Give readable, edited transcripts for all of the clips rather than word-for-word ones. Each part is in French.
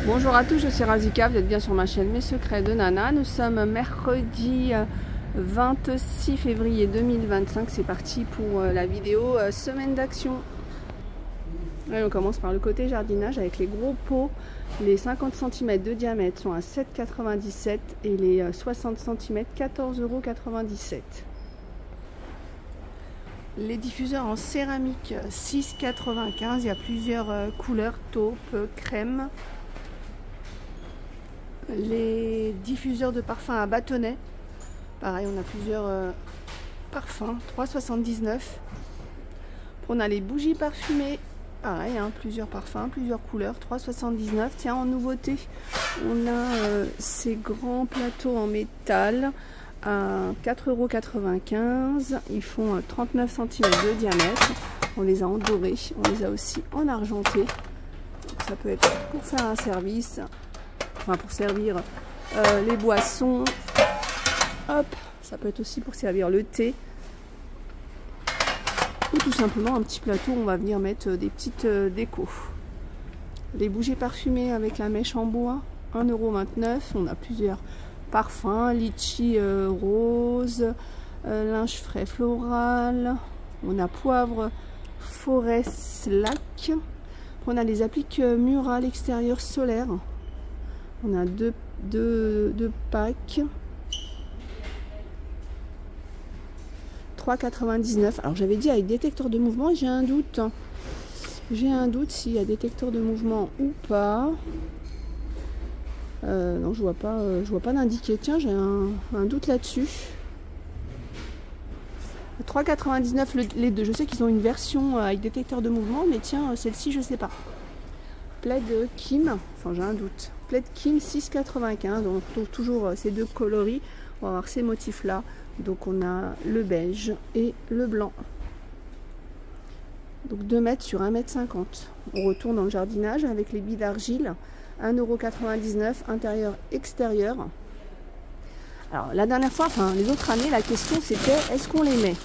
Bonjour à tous, je suis Razika, vous êtes bien sur ma chaîne Mes Secrets de Nana. Nous sommes mercredi 26 février 2025, c'est parti pour la vidéo semaine d'action. On commence par le côté jardinage avec les gros pots. Les 50 cm de diamètre sont à 7,97 € et les 60 cm 14,97 €. Les diffuseurs en céramique 6,95 €, il y a plusieurs couleurs, taupe, crème. Les diffuseurs de parfum à bâtonnet, pareil, on a plusieurs parfums, 3,79 €. On a les bougies parfumées, pareil, hein, plusieurs parfums, plusieurs couleurs, 3,79 €. Tiens, en nouveauté, on a ces grands plateaux en métal à 4,95 €. Ils font 39 cm de diamètre. On les a en doré, on les a aussi en argenté. Donc, ça peut être pour faire un service. Enfin, pour servir les boissons, hop, ça peut être aussi pour servir le thé, ou tout simplement un petit plateau où on va venir mettre des petites décos. Les bougies parfumées avec la mèche en bois, 1,29 €. On a plusieurs parfums, litchi rose, linge frais floral, on a poivre forêt slack. On a les appliques murales extérieures solaires. On a deux packs. 3,99 €. Alors j'avais dit avec détecteur de mouvement, j'ai un doute. J'ai un doute s'il y a détecteur de mouvement ou pas. Non, je vois pas d'indiqué. Tiens, j'ai un doute là-dessus. 3,99 € les deux. Je sais qu'ils ont une version avec détecteur de mouvement, mais tiens, celle-ci, je sais pas. Plaid Kim, enfin j'ai un doute. Plaid Kim 6,95 €, donc toujours ces deux coloris. On va avoir ces motifs là. Donc on a le beige et le blanc. Donc 2 mètres sur 1,50 m. On retourne dans le jardinage avec les billes d'argile. 1,99 € intérieur extérieur. Alors la dernière fois, enfin les autres années, la question c'était est-ce qu'on les met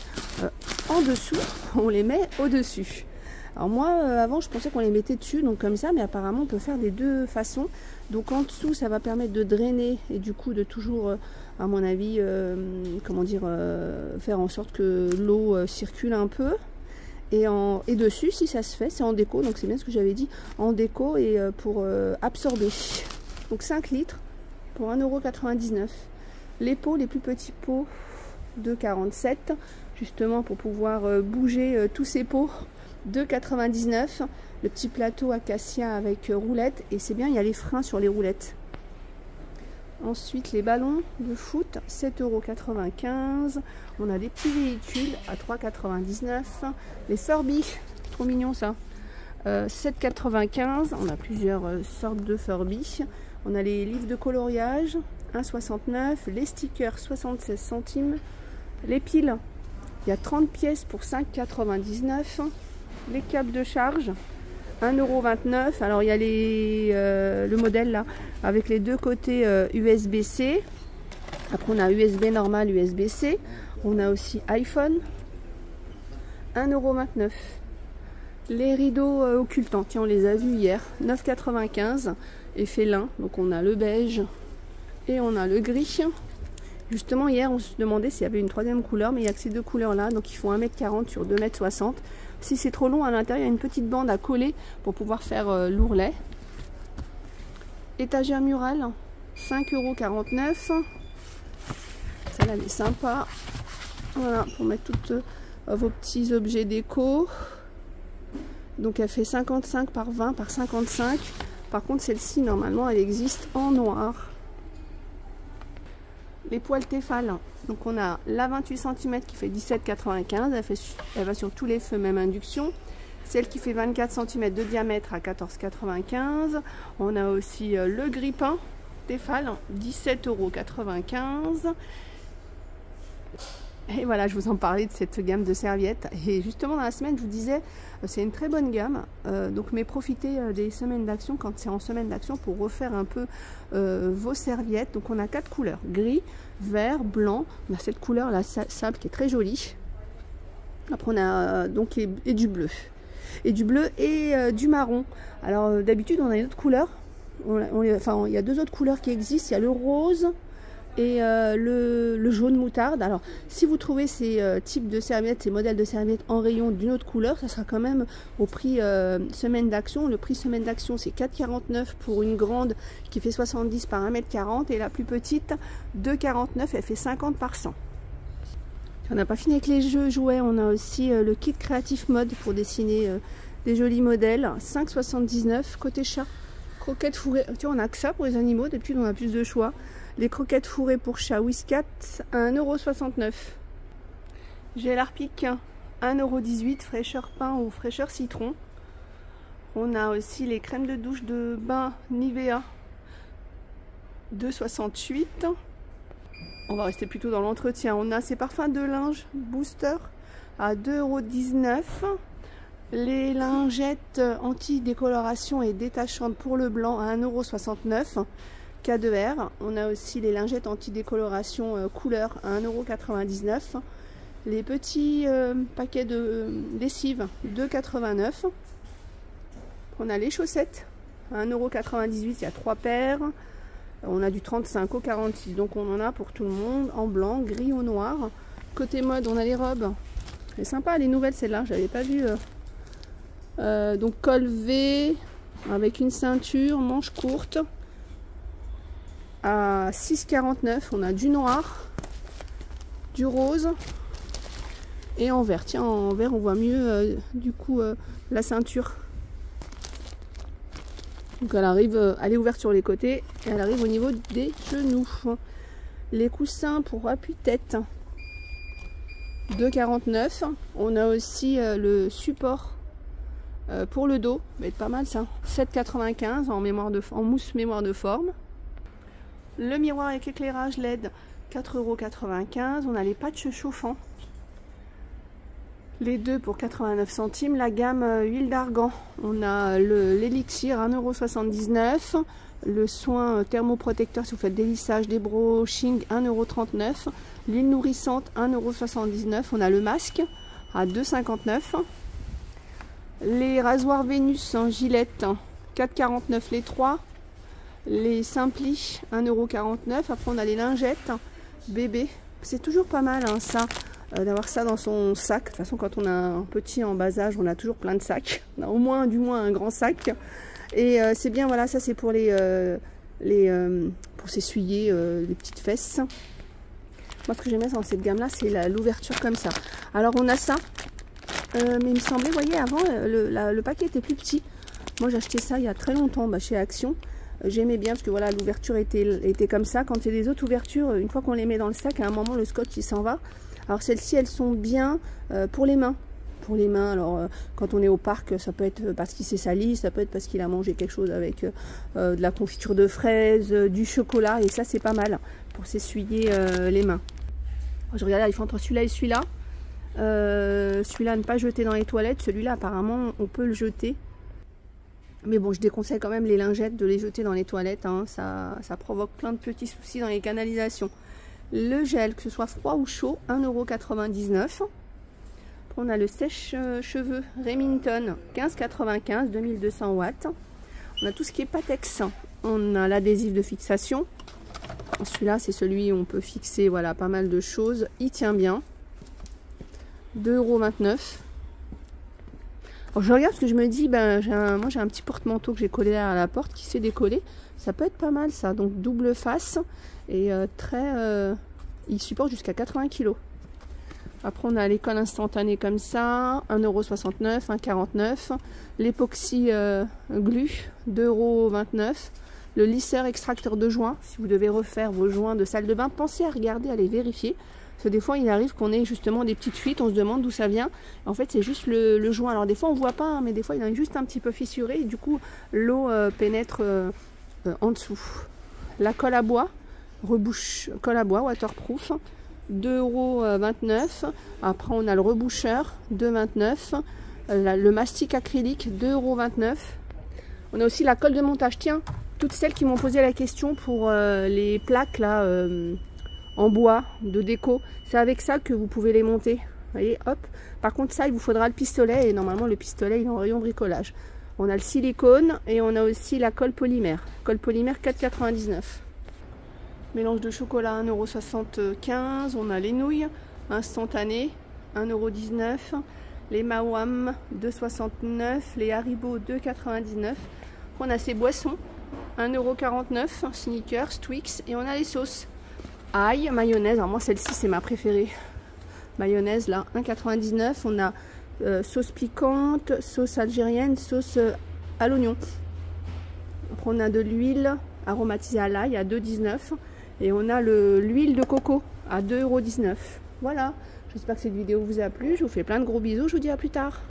en dessous ou on les met au-dessus. Alors moi avant je pensais qu'on les mettait dessus, donc comme ça, mais apparemment on peut faire des deux façons. Donc en dessous ça va permettre de drainer et du coup de toujours à mon avis comment dire faire en sorte que l'eau circule un peu. Et dessus, si ça se fait, c'est en déco, donc c'est bien ce que j'avais dit, en déco et pour absorber. Donc 5 litres pour 1,99 €. Les pots, les plus petits pots de 47, justement pour pouvoir bouger tous ces pots, 2,99 €. Le petit plateau acacia avec roulette, et c'est bien, il y a les freins sur les roulettes. Ensuite, les ballons de foot, 7,95 €. On a des petits véhicules à 3,99 €. Les Furby, trop mignon ça, 7,95 €. On a plusieurs sortes de Furby. On a les livres de coloriage, 1,69 €. Les stickers, 76 centimes. Les piles, il y a 30 pièces pour 5,99 €. Les câbles de charge, 1,29 €. Alors il y a le modèle là avec les deux côtés USB-C. Après on a USB normal, USB-C. On a aussi iPhone, 1,29 €. Les rideaux occultants, tiens on les a vus hier, 9,95 €. Effet lin, donc on a le beige et on a le gris. Justement hier on se demandait s'il y avait une troisième couleur, mais il n'y a que ces deux couleurs là, donc ils font 1,40 m sur 2,60 m. Si c'est trop long à l'intérieur, il y a une petite bande à coller pour pouvoir faire l'ourlet. Étagère murale, 5,49 €. Celle-là elle est sympa. Voilà, pour mettre tous vos petits objets déco. Donc elle fait 55 par 20 par 55. Par contre celle-ci normalement elle existe en noir. Les poêles Tefal, donc on a la 28 cm qui fait 17,95 €, elle va sur tous les feux, même induction. Celle qui fait 24 cm de diamètre à 14,95 €. On a aussi le grille-pain Tefal, 17,95 €. Et voilà, je vous en parlais de cette gamme de serviettes. Et justement dans la semaine, je vous disais, c'est une très bonne gamme. Donc mais profitez des semaines d'action quand c'est en semaine d'action pour refaire un peu vos serviettes. Donc on a 4 couleurs, gris, vert, blanc. On a cette couleur là, sable, qui est très jolie. Après on a donc et du bleu. Et du bleu et du marron. Alors d'habitude on a une autre couleur. Enfin, il y a deux autres couleurs qui existent. Il y a le rose et le jaune moutarde. Alors, si vous trouvez ces types de serviettes, ces modèles de serviettes en rayon d'une autre couleur, ça sera quand même au prix semaine d'action. Le prix semaine d'action, c'est 4,49 pour une grande qui fait 70 par 1,40 m et la plus petite, 2,49, elle fait 50 par 100. On n'a pas fini avec les jeux jouets, on a aussi le kit créatif mode pour dessiner des jolis modèles, 5,79 côté chat. Croquettes fourrées, tu vois, on a que ça pour les animaux, d'habitude on a plus de choix. Les croquettes fourrées pour chat Whiscat, 1,69 €. Gel Harpic, 1,18 €, fraîcheur pain ou fraîcheur citron. On a aussi les crèmes de douche de bain Nivea, 2,68 €. On va rester plutôt dans l'entretien. On a ces parfums de linge Booster à 2,19 €. Les lingettes anti-décoloration et détachantes pour le blanc à 1,69 €. K2R. On a aussi les lingettes anti-décoloration couleur à 1,99 €. Les petits paquets de lessive 2,89 €. On a les chaussettes à 1,98 €. Il y a 3 paires. On a du 35 au 46, donc on en a pour tout le monde, en blanc, gris ou noir. Côté mode, on a les robes. C'est sympa, les nouvelles, celles-là, j'avais pas vu. Donc col V avec une ceinture, manche courte à 6,49 €. On a du noir, du rose et en vert. Tiens, en vert, on voit mieux du coup la ceinture. Donc elle arrive, elle est ouverte sur les côtés et elle arrive au niveau des genoux. Les coussins pour appui-tête, 2,49 €. On a aussi le support pour le dos, ça va être pas mal ça, 7,95 € en mousse mémoire de forme. Le miroir avec éclairage LED, 4,95 €. On a les patchs chauffants, les deux pour 89 centimes. La gamme huile d'argan, on a l'élixir 1,79 €. Le soin thermoprotecteur si vous faites des lissages, des brushing, 1,39 €. L'huile nourrissante, 1,79 €. On a le masque à 2,59 €. Les rasoirs Vénus en gilette, 4,49 € les 3. Les Simpli, 1,49 €. Après on a les lingettes bébé. C'est toujours pas mal hein, ça. D'avoir ça dans son sac. De toute façon, quand on a un petit en bas âge, on a toujours plein de sacs. On a au moins, du moins, un grand sac. Et c'est bien, voilà, ça c'est pour pour s'essuyer les petites fesses. Moi, ce que j'aimais dans cette gamme-là, c'est l'ouverture comme ça. Alors, on a ça. Mais il me semblait, vous voyez, avant, le paquet était plus petit. Moi, j'ai acheté ça il y a très longtemps chez Action. J'aimais bien parce que voilà, l'ouverture était comme ça. Quand c'est des autres ouvertures, une fois qu'on les met dans le sac, à un moment, le scotch, il s'en va. Alors celles-ci, elles sont bien pour les mains. Pour les mains, alors quand on est au parc, ça peut être parce qu'il s'est sali, ça peut être parce qu'il a mangé quelque chose avec de la confiture de fraises, du chocolat, et ça c'est pas mal pour s'essuyer les mains. Je regardais la différence entre celui-là et celui-là. Celui-là, ne pas jeter dans les toilettes. Celui-là, apparemment, on peut le jeter. Mais bon, je déconseille quand même les lingettes de les jeter dans les toilettes. Hein. Ça provoque plein de petits soucis dans les canalisations. Le gel, que ce soit froid ou chaud, 1,99 €. On a le sèche-cheveux Remington, 15,95 €, 2200 watts. On a tout ce qui est Patex. On a l'adhésif de fixation. Celui-là, c'est celui où on peut fixer voilà, pas mal de choses. Il tient bien. 2,29 €. Alors, je regarde parce que je me dis, ben, moi j'ai un petit porte-manteau que j'ai collé à la porte qui s'est décollé. Ça peut être pas mal ça. Donc double face et il supporte jusqu'à 80 kg. Après on a les colles instantanées comme ça, 1,69 €, 1,49 €. L'époxy glu, 2,29 €. Le lisseur extracteur de joints, si vous devez refaire vos joints de salle de bain, pensez à regarder, à les vérifier. Parce que des fois il arrive qu'on ait justement des petites fuites, on se demande d'où ça vient. En fait c'est juste le joint. Alors des fois on voit pas, hein, mais des fois il est juste un petit peu fissuré et du coup l'eau pénètre en dessous. La colle à bois, rebouche, colle à bois waterproof, 2,29 €. Après on a le reboucheur, 2,29 €. Le mastic acrylique, 2,29 €. On a aussi la colle de montage. Tiens, toutes celles qui m'ont posé la question pour les plaques là en bois de déco, c'est avec ça que vous pouvez les monter. Vous voyez, hop. Par contre ça, il vous faudra le pistolet et normalement le pistolet il est en rayon bricolage. On a le silicone et on a aussi la colle polymère. Colle polymère 4,99. Mélange de chocolat 1,75 €. On a les nouilles instantanées 1,19 €. Les Mawam 2,69 €. Les Haribo 2,99 €. On a ces boissons 1,49 €. Snickers, Twix. Et on a les sauces. Ail, mayonnaise. Alors moi celle-ci c'est ma préférée. Mayonnaise là 1,99 €. On a sauce piquante, sauce algérienne, sauce à l'oignon. On a de l'huile aromatisée à l'ail à 2,19 €. Et on a l'huile de coco à 2,19 €. Voilà, j'espère que cette vidéo vous a plu. Je vous fais plein de gros bisous. Je vous dis à plus tard.